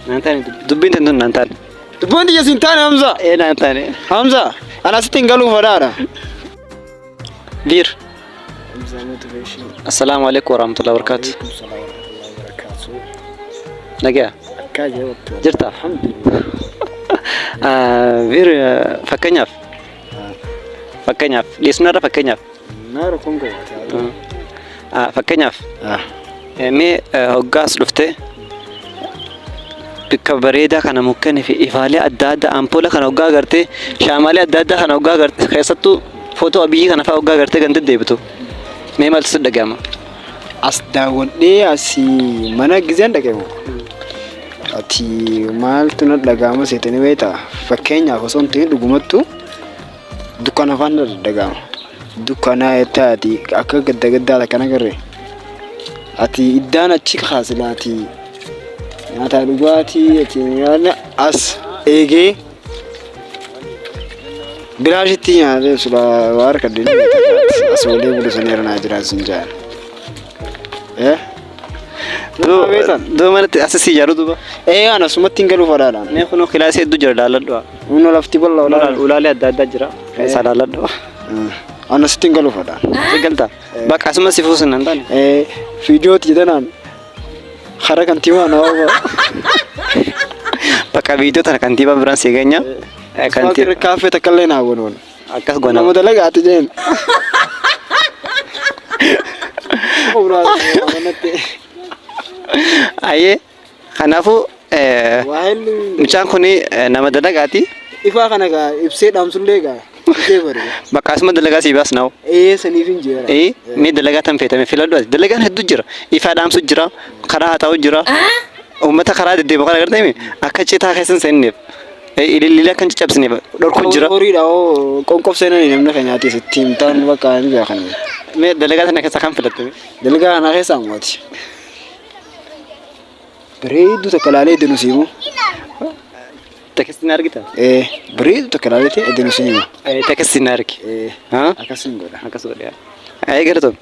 Nantani dubbiin tun nantani. Dubbiin tiyya sintaane Hamza. Nantani. Hamza ana sittiin galuu fadhaadha. Bir. Assalamu alaikum warahmatullahi wabarakatuh. Nagaa. Jirta. Bir fakkeenyaaf dhiisnarra fakkeenyaaf. Naara kun fakkeenyaaf mee hoggaas dhuftee bikka bareedaa kana mukkeen fi ifaalee adda addaa ampuula kana hoggaa agartee shaamaalee adda addaa kana hoggaa agartee keessattuu footoo abiyyi kana fa'aa hoggaa agartee kan deddeebitu mee maaltu si dhaga'ama? As daawwadhee asii mana gizeen dhaqeemu. Ati maaltu na dhaga'ama seetanii beektaa? Fakkeenyaaf osoo hin ta'in dhugumattu dukkana afaan dhaga'ama. Dukkanaa taati akka gaddaa kana garee. Ati iddaan achi kaasilaati nyaata dhugaatii ati as eegee biraashitti nyaatee sula waar kadhee as walii bulusanii irraa jiraatu sin jaan. Duumanatti asii ijaaru duuba. Ana sumatti hin galuu fadhaadhaan. Mee kunoo kilaasii hedduu jira laalladhu. Humna lafti bal'aa ulaalee adda addaa jira. Isaa laalladhu. Ana sittiin galuu fadhaan. Galta. Bakka asuma si fuusin nan taane. Viidiyooti jedhanaan hara kantiibaa na ooba. Bakka viidiyoo tana kantiibaa biraan si geenya. Kantiibaa kaaffee takkaallee naa gonoon. Akkas goona. Nama dalagaati jeen. Ayyee kanaafuu mucaan kuni nama dalagaati. Ifaa kana gaa ibsee dhaamsullee gaa. Bakka asuma dalagaa si baas naawu. Saniif hin jira. Mee dalagaa tan feetame filadhu ati dalagaan hedduu jira. Ifaa dhaamsu jira. Karaa haa ta'u jira. Uummata karaa deddeebi'u kana agartee akka citaa keessan seenneef. Ilillee akka hin caccabsineef dhorku jira. Horiidha qonqobseenanii namni kan nyaatee sitti himtaan bakka hin beekan. Mee dalagaa tana keessa kan filatte? Dalagaa kana keessa ammooti. Bareedduu takka laalee edenu siimu. Tekstiin argita? Bareedduu takka laalee edenu siimu. Tekstiin argi. Akkasin godha. Akkas godha. Garatoon.